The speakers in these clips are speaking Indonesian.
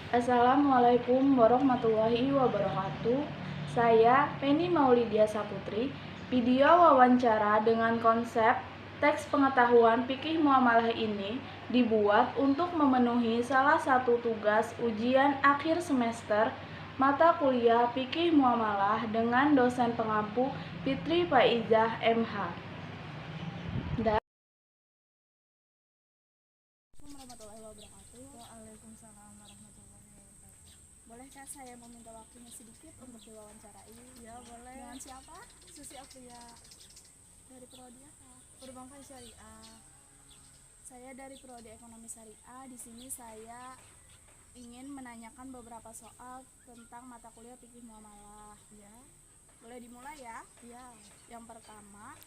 Assalamualaikum warahmatullahi wabarakatuh. Saya Penny Maulidia Saputri. Video wawancara dengan konsep teks pengetahuan fikih muamalah ini dibuat untuk memenuhi salah satu tugas ujian akhir semester mata kuliah fikih muamalah dengan dosen pengampu Fitri Faizah MH. Warahmatullahi wabarakatuh. Waalaikumsalam warahmatullahi wabarakatuh. Bolehkah saya meminta waktunya sedikit untuk diwawancarai? Ya, boleh. Dengan siapa? Susi Afia, Dari prodi apa? Perbankan Syariah. Saya dari prodi Ekonomi Syariah. Di sini saya ingin menanyakan beberapa soal tentang mata kuliah fikih muamalah. Ya, Boleh dimulai ya? ya. Yang pertama,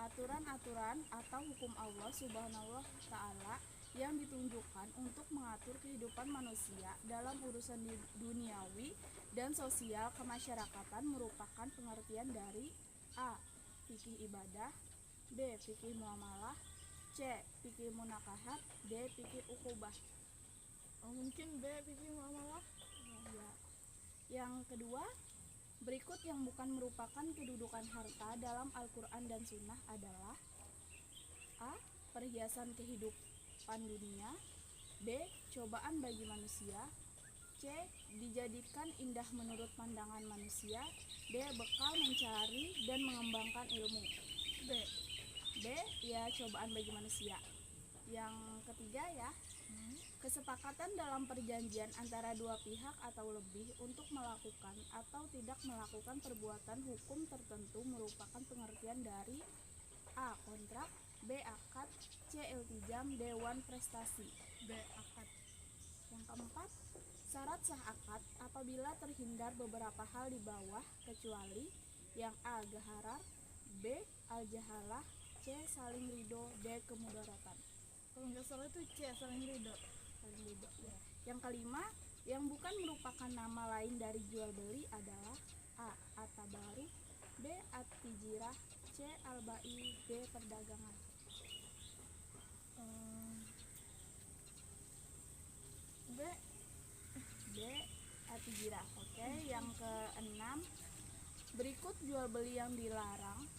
aturan-aturan atau hukum Allah Subhanahu wa Ta'ala yang ditunjukkan untuk mengatur kehidupan manusia dalam urusan duniawi dan sosial kemasyarakatan merupakan pengertian dari A. Fikih ibadah, B. Fikih muamalah, C. Fikih munakahat, D. Fikih ukubah. Mungkin B fikih muamalah. Ya. Yang kedua, berikut yang bukan merupakan kedudukan harta dalam Al-Quran dan Sunnah adalah A. Perhiasan kehidupan dunia, B. Cobaan bagi manusia, C. Dijadikan indah menurut pandangan manusia, D. Bekal mencari dan mengembangkan ilmu. B. B. Ya, cobaan bagi manusia. Yang ketiga ya, kesepakatan dalam perjanjian antara dua pihak atau lebih untuk melakukan atau tidak melakukan perbuatan hukum tertentu merupakan pengertian dari A. Kontrak, B. Akad, C. Iltizam, D. Wan prestasi. B akad. Yang keempat, syarat sah akad apabila terhindar beberapa hal di bawah kecuali yang A. Gaharar, B. Al-jahalah, C. Saling ridho, D. kemudaratan. Kalau nggak salah itu C, saling ridho. Saling ridho ya. Yang kelima, yang bukan merupakan nama lain dari jual beli adalah A. At-tabaru, B. At-tijirah, C. Al-bai, D. perdagangan. B. B. At-tijirah. Oke. Yang keenam, berikut jual beli yang dilarang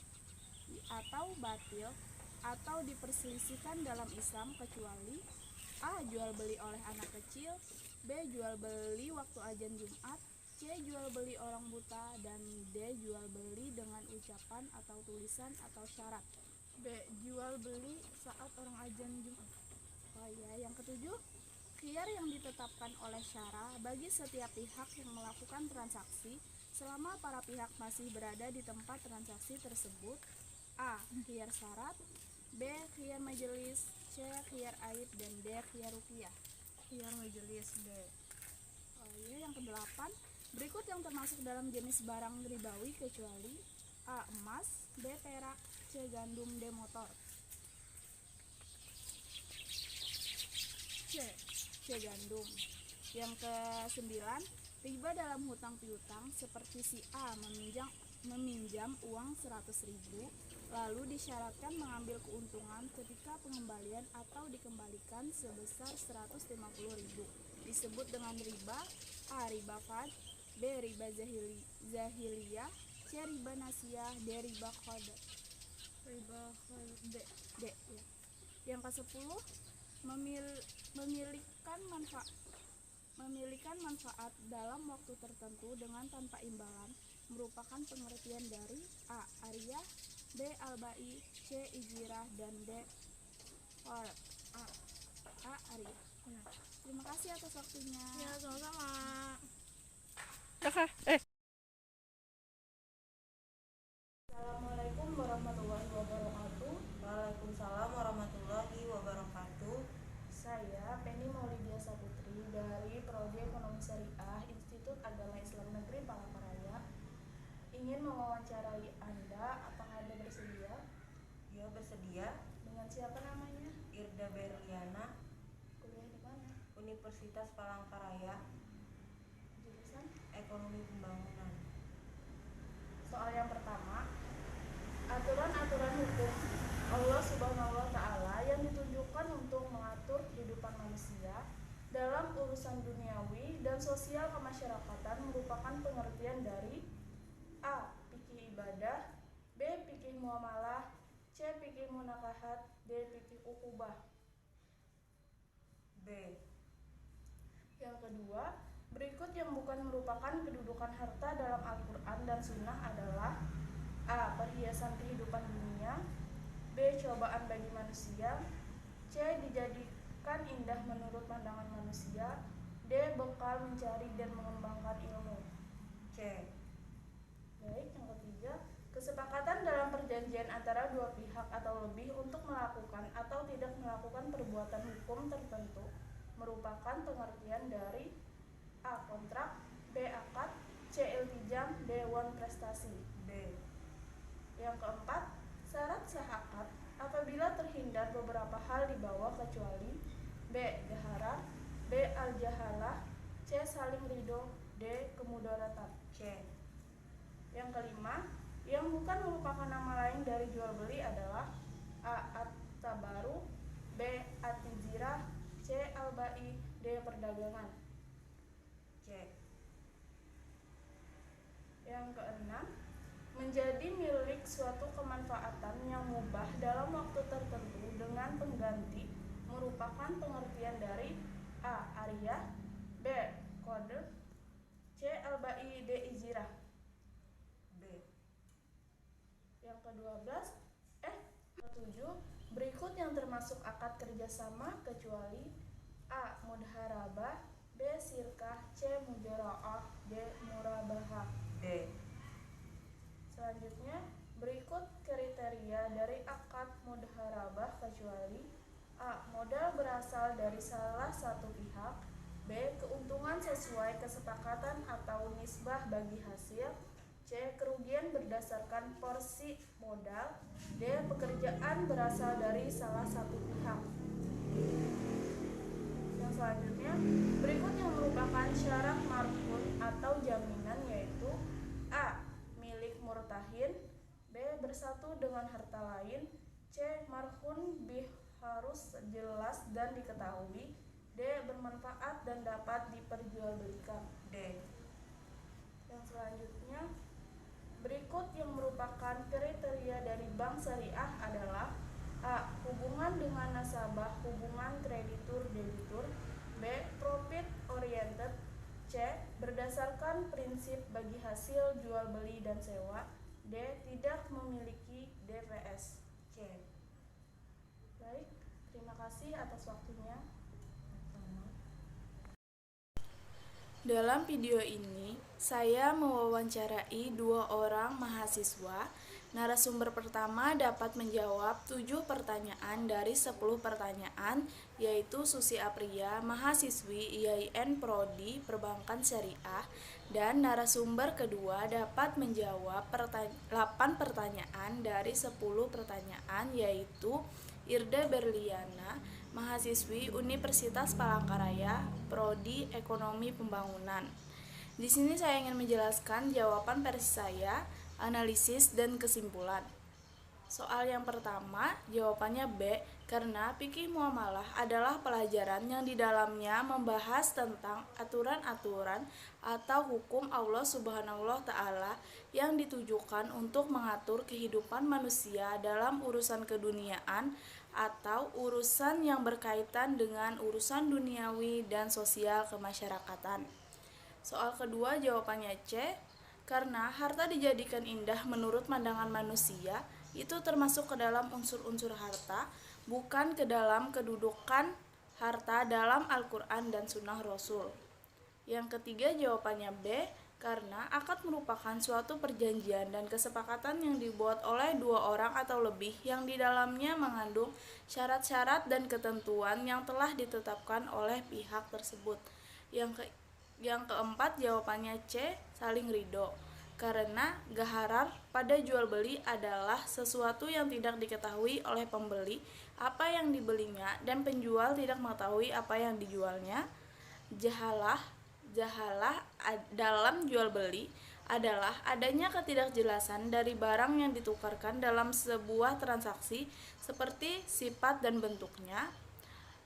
atau batil atau diperselisihkan dalam Islam kecuali A. Jual beli oleh anak kecil, B. Jual beli waktu azan Jumat, C. Jual beli orang buta, dan D. Jual beli dengan ucapan atau tulisan atau syarat. B. Jual beli saat orang azan Jumat. Oh ya, yang ketujuh, khiyar yang ditetapkan oleh syara bagi setiap pihak yang melakukan transaksi selama para pihak masih berada di tempat transaksi tersebut. A. Khiyar syarat, B. Khiyar majelis, C. Khiyar aib, dan D. Khiyar ruqyah. Khiyar majelis. D. Oh iya, yang kedelapan, berikut yang termasuk dalam jenis barang ribawi kecuali A. Emas, B. Perak, C. Gandum, D. Motor. C. Gandum. Yang kesembilan, riba dalam hutang piutang seperti si A meminjam uang 100.000 lalu disyaratkan mengambil keuntungan ketika pengembalian atau dikembalikan sebesar 150.000 disebut dengan riba. A. Riba fad, B. Riba zahiliyah, C. Riba nasiyah, D. Riba qadar. Riba D. D ya. Yang ke-10, memilikan manfaat dalam waktu tertentu dengan tanpa imbalan merupakan pengertian dari A. Ariyah, B. Al-bai, C. Ijirah, dan D. Qard. A. Ariyah. Terima kasih atas waktunya. Ya, sama-sama. Assalamualaikum warahmatullahi wabarakatuh. Waalaikumsalam warahmatullahi wabarakatuh. Saya Penny Maulidia Saputri dari Prodi Ekonomi Syariah Institut Agama Islam Negeri Palangkaraya. Ingin mewawancarai Anda, apakah Anda bersedia? Ya, bersedia. Dengan siapa namanya? Irda Berliana, Kuliah di mana? Universitas Palangkaraya, Jurusan? Ekonomi Pembangunan. Soal yang pertama, aturan-aturan hukum Allah Subhanahu wa Ta'ala yang ditunjukkan untuk mengatur kehidupan manusia dalam dalam urusan duniawi dan sosial kemasyarakatan merupakan pengertian dari A. Fikih ibadah, B. Fikih muamalah, C. Fikih munakahat, D. Fikih ukubah. B. Yang kedua, berikut yang bukan merupakan kedudukan harta dalam Al-Quran dan Sunnah adalah A. Perhiasan kehidupan dunia, B. Cobaan bagi manusia, C. Dijadikan indah menurut pandangan manusia, D. Bekal mencari dan mengembangkan ilmu. C. Baik, yang ketiga, kesepakatan dalam perjanjian antara dua pihak atau lebih untuk melakukan atau tidak melakukan perbuatan hukum tertentu merupakan pengertian dari A. Kontrak, B. Akad, C. Iltijam, D. Wan prestasi. D. Yang keempat, syarat sah akad apabila terhindar beberapa hal di bawah kecuali B. Gahara, B. Al-jahalah, C. Saling ridho, D. Kemudaratan. C. Yang kelima, yang bukan merupakan nama lain dari jual beli adalah A. At-tabaru, B. At-tijirah, C. Al-bai, D. Perdagangan. C. Yang keenam, menjadi milik suatu kemanfaatan yang mubah dalam waktu tertentu dengan pengganti merupakan pengertian dari A. Ariyah, B. Qadr, C. Al-bai, D. Ijirah. B. Yang ke-7, berikut yang termasuk akad kerjasama kecuali A. Mudharabah, B. Sirkah, C. Mujara'ah, D. Murabahah. D. Selanjutnya, berikut kriteria dari akad mudharabah kecuali A. Modal berasal dari salah satu pihak, B. Keuntungan sesuai kesepakatan atau nisbah bagi hasil, C. Kerugian berdasarkan porsi modal, D. Pekerjaan berasal dari salah satu pihak. Yang selanjutnya, berikut yang merupakan syarat marhun atau jaminan yaitu A. Milik murtahin, B. Bersatu dengan harta lain, C. Marhun harus jelas dan diketahui, D. Bermanfaat dan dapat diperjualbelikan. D. Yang selanjutnya, berikut yang merupakan kriteria dari bank syariah adalah A. Hubungan dengan nasabah, hubungan kreditur-debitur, B. Profit oriented, C. Berdasarkan prinsip bagi hasil jual beli dan sewa, D. Tidak memiliki DPS. C. Baik, terima kasih atas waktunya. Dalam video ini, saya mewawancarai 2 orang mahasiswa. Narasumber pertama dapat menjawab 7 pertanyaan dari 10 pertanyaan, yaitu Susi Apria, mahasiswi IAIN Prodi Perbankan Syariah, dan narasumber kedua dapat menjawab 8 pertanyaan dari 10 pertanyaan, yaitu Irda Berliana, mahasiswi Universitas Palangkaraya, Prodi Ekonomi Pembangunan. Di sini saya ingin menjelaskan jawaban versi saya, analisis dan kesimpulan. Soal yang pertama, jawabannya B, karena fikih muamalah adalah pelajaran yang di dalamnya membahas tentang aturan-aturan atau hukum Allah Subhanahu wa Ta'ala yang ditujukan untuk mengatur kehidupan manusia dalam urusan keduniaan atau urusan yang berkaitan dengan urusan duniawi dan sosial kemasyarakatan. Soal kedua, jawabannya C, karena harta dijadikan indah menurut pandangan manusia, itu termasuk ke dalam unsur-unsur harta, bukan ke dalam kedudukan harta dalam Al-Quran dan Sunnah Rasul. Yang ketiga, jawabannya B, karena akad merupakan suatu perjanjian dan kesepakatan yang dibuat oleh 2 orang atau lebih yang di dalamnya mengandung syarat-syarat dan ketentuan yang telah ditetapkan oleh pihak tersebut. Yang keempat, jawabannya C, saling ridho. Karena gaharar pada jual beli adalah sesuatu yang tidak diketahui oleh pembeli apa yang dibelinya dan penjual tidak mengetahui apa yang dijualnya. Jahalah dalam jual beli adalah adanya ketidakjelasan dari barang yang ditukarkan dalam sebuah transaksi seperti sifat dan bentuknya.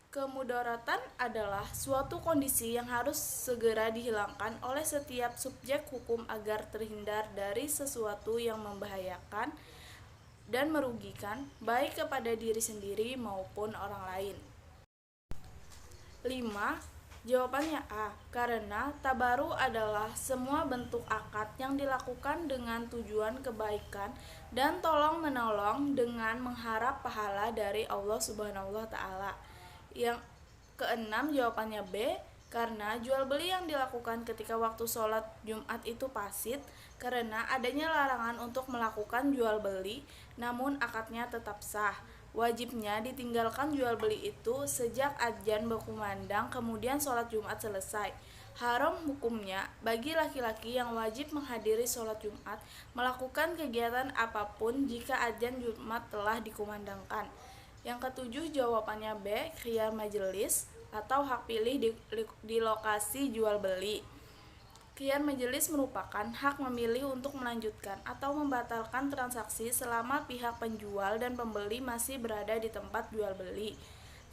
Kemudaratan adalah suatu kondisi yang harus segera dihilangkan oleh setiap subjek hukum agar terhindar dari sesuatu yang membahayakan dan merugikan baik kepada diri sendiri maupun orang lain. 5. Jawabannya A. Karena tabaru adalah semua bentuk akad yang dilakukan dengan tujuan kebaikan dan tolong-menolong dengan mengharap pahala dari Allah Subhanahu wa taala. Yang keenam jawabannya B. Karena jual beli yang dilakukan ketika waktu sholat Jumat itu fasid karena adanya larangan untuk melakukan jual beli, namun akadnya tetap sah. Wajibnya ditinggalkan jual beli itu sejak adzan berkumandang kemudian sholat Jumat selesai. Haram hukumnya bagi laki-laki yang wajib menghadiri sholat Jumat melakukan kegiatan apapun jika adzan Jumat telah dikumandangkan. Yang ketujuh jawabannya B. Khiyar majelis atau hak pilih di lokasi jual beli. Khiyar majelis merupakan hak memilih untuk melanjutkan atau membatalkan transaksi selama pihak penjual dan pembeli masih berada di tempat jual beli.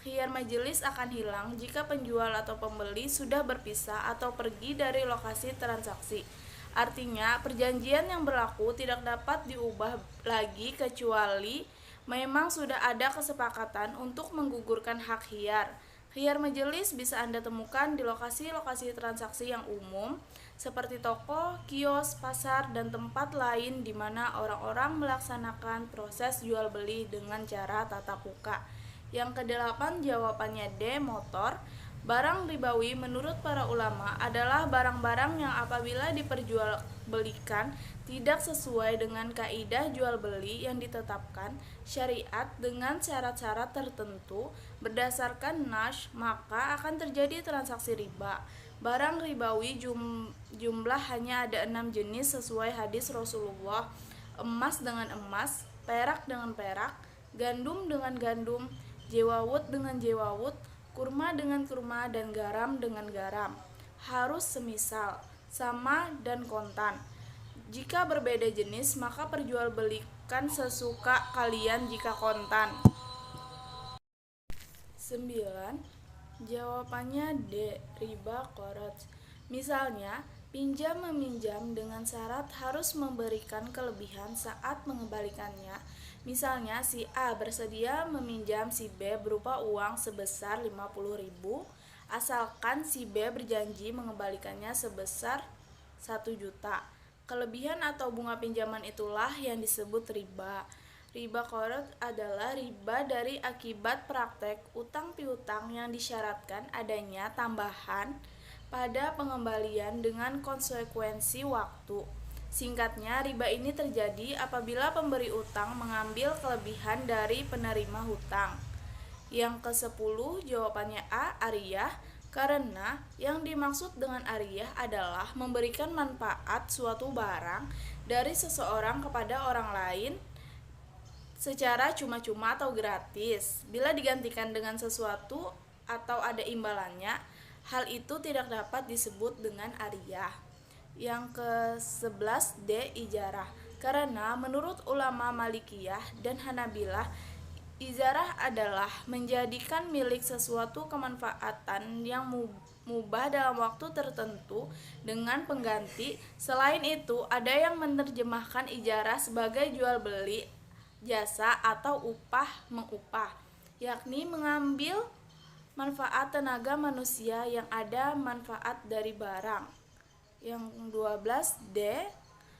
Khiyar majelis akan hilang jika penjual atau pembeli sudah berpisah atau pergi dari lokasi transaksi. Artinya, perjanjian yang berlaku tidak dapat diubah lagi kecuali memang sudah ada kesepakatan untuk menggugurkan hak khiyar. Khiyar majelis bisa Anda temukan di lokasi-lokasi transaksi yang umum, seperti toko, kios, pasar, dan tempat lain di mana orang-orang melaksanakan proses jual beli dengan cara tatap muka. Yang kedelapan jawabannya D. Motor. Barang ribawi menurut para ulama adalah barang-barang yang apabila diperjualbelikan tidak sesuai dengan kaidah jual beli yang ditetapkan syariat dengan syarat-syarat tertentu berdasarkan nas, maka akan terjadi transaksi riba. Barang ribawi jumlah hanya ada 6 jenis sesuai hadis Rasulullah: emas dengan emas, perak dengan perak, gandum dengan gandum, jewawut dengan jewawut, kurma dengan kurma, dan garam dengan garam. Harus semisal, sama, dan kontan. Jika berbeda jenis, maka perjualbelikan sesuka kalian jika kontan. 9. Jawabannya D. Riba qarad. Misalnya, pinjam meminjam dengan syarat harus memberikan kelebihan saat mengembalikannya. Misalnya si A bersedia meminjam si B berupa uang sebesar 50.000, asalkan si B berjanji mengembalikannya sebesar 1 juta. Kelebihan atau bunga pinjaman itulah yang disebut riba. Riba qarad adalah riba dari akibat praktek utang piutang yang disyaratkan adanya tambahan pada pengembalian dengan konsekuensi waktu. Singkatnya, riba ini terjadi apabila pemberi utang mengambil kelebihan dari penerima hutang. Yang ke-10 jawabannya A. Ariyah. Karena yang dimaksud dengan ariyah adalah memberikan manfaat suatu barang dari seseorang kepada orang lain secara cuma-cuma atau gratis. Bila digantikan dengan sesuatu atau ada imbalannya, hal itu tidak dapat disebut dengan ariyah. Yang ke-11 D. Ijarah. Karena menurut ulama Malikiyah dan Hanabilah, ijarah adalah menjadikan milik sesuatu kemanfaatan yang mubah dalam waktu tertentu dengan pengganti. Selain itu, ada yang menerjemahkan ijarah sebagai jual beli jasa atau upah mengupah, yakni mengambil manfaat tenaga manusia yang ada manfaat dari barang. Yang 12 D.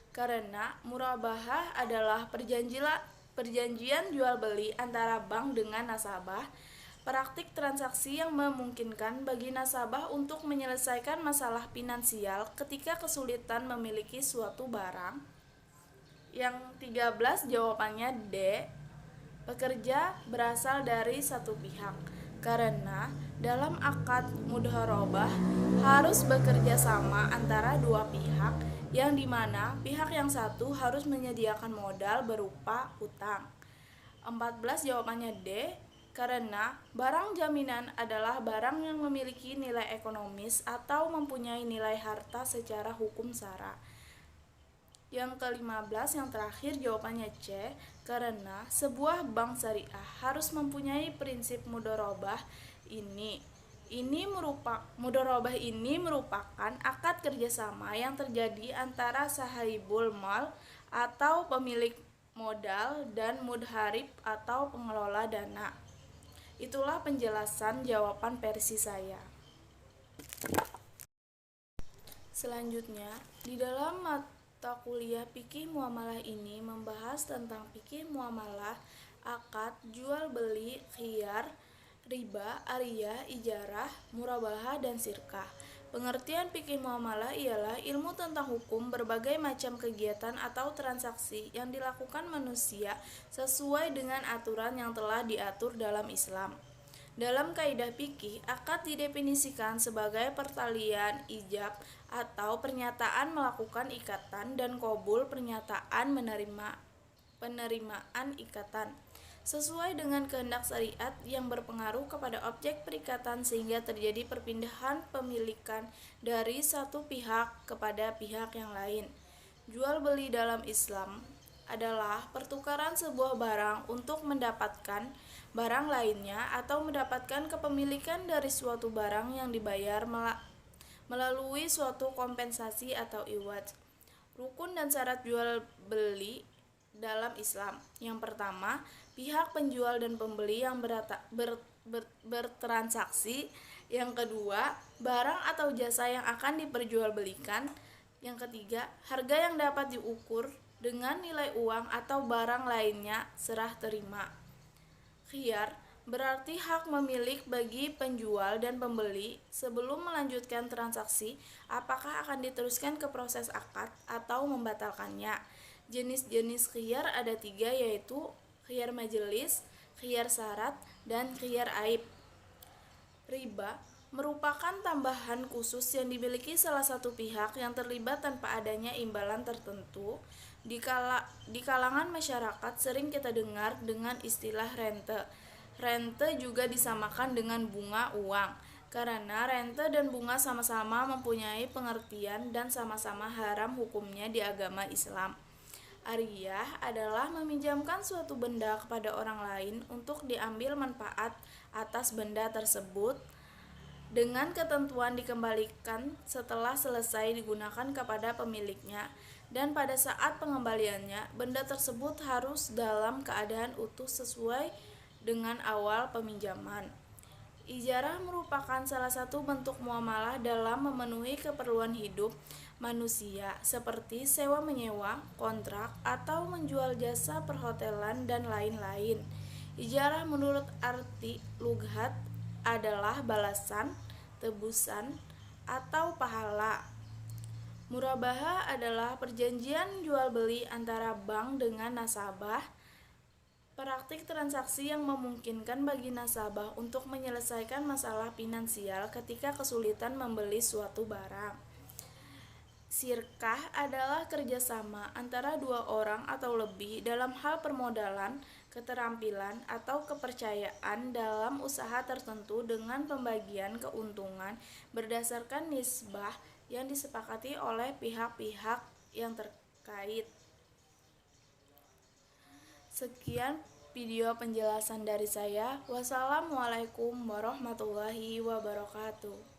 Karena murabahah adalah perjanjian jual beli antara bank dengan nasabah, praktik transaksi yang memungkinkan bagi nasabah untuk menyelesaikan masalah finansial ketika kesulitan memiliki suatu barang. Yang 13 jawabannya D. Pekerja berasal dari satu pihak. Karena dalam akad mudharabah harus bekerja sama antara dua pihak, yang dimana pihak yang satu harus menyediakan modal berupa hutang. 14 jawabannya D. Karena barang jaminan adalah barang yang memiliki nilai ekonomis atau mempunyai nilai harta secara hukum syara. Yang ke-15 yang terakhir jawabannya C. Karena sebuah bank syariah harus mempunyai prinsip mudharabah Mudharabah ini merupakan akad kerjasama yang terjadi antara sahibul mal atau pemilik modal dan mudharib atau pengelola dana. Itulah penjelasan jawaban versi saya. Selanjutnya, di dalam mata kuliah fikih muamalah ini membahas tentang fikih muamalah, akad, jual beli, khiyar, riba, ariyah, ijarah, murabahah, dan sirkah. Pengertian fikih muamalah ialah ilmu tentang hukum berbagai macam kegiatan atau transaksi yang dilakukan manusia sesuai dengan aturan yang telah diatur dalam Islam. Dalam kaidah fikih, akad didefinisikan sebagai pertalian ijab atau pernyataan melakukan ikatan dan qabul pernyataan penerimaan ikatan sesuai dengan kehendak syariat yang berpengaruh kepada objek perikatan sehingga terjadi perpindahan pemilikan dari satu pihak kepada pihak yang lain. Jual beli dalam Islam adalah pertukaran sebuah barang untuk mendapatkan barang lainnya atau mendapatkan kepemilikan dari suatu barang yang dibayar melalui suatu kompensasi atau iwad. Rukun dan syarat jual beli dalam Islam. Yang pertama, pihak penjual dan pembeli yang bertransaksi. Yang kedua, barang atau jasa yang akan diperjualbelikan. Yang ketiga, harga yang dapat diukur dengan nilai uang atau barang lainnya serah terima. Khiyar berarti hak memilih bagi penjual dan pembeli sebelum melanjutkan transaksi apakah akan diteruskan ke proses akad atau membatalkannya. Jenis-jenis khiyar ada 3, yaitu khiyar majelis, khiyar syarat, dan khiyar aib. Riba merupakan tambahan khusus yang dimiliki salah satu pihak yang terlibat tanpa adanya imbalan tertentu. Di kalangan masyarakat sering kita dengar dengan istilah rente. Rente juga disamakan dengan bunga uang, karena rente dan bunga sama-sama mempunyai pengertian dan sama-sama haram hukumnya di agama Islam. Ariyah adalah meminjamkan suatu benda kepada orang lain untuk diambil manfaat atas benda tersebut dengan ketentuan dikembalikan setelah selesai digunakan kepada pemiliknya, dan pada saat pengembaliannya benda tersebut harus dalam keadaan utuh sesuai dengan awal peminjaman. Ijarah merupakan salah satu bentuk muamalah dalam memenuhi keperluan hidup manusia seperti sewa menyewa, kontrak, atau menjual jasa perhotelan dan lain-lain. Ijarah menurut arti lughat adalah balasan, tebusan, atau pahala. Murabahah adalah perjanjian jual beli antara bank dengan nasabah. Praktik transaksi yang memungkinkan bagi nasabah untuk menyelesaikan masalah finansial ketika kesulitan membeli suatu barang. Sirkah adalah kerjasama antara 2 orang atau lebih dalam hal permodalan, keterampilan, atau kepercayaan dalam usaha tertentu dengan pembagian keuntungan berdasarkan nisbah yang disepakati oleh pihak-pihak yang terkait. Sekian video penjelasan dari saya. Wassalamualaikum warahmatullahi wabarakatuh.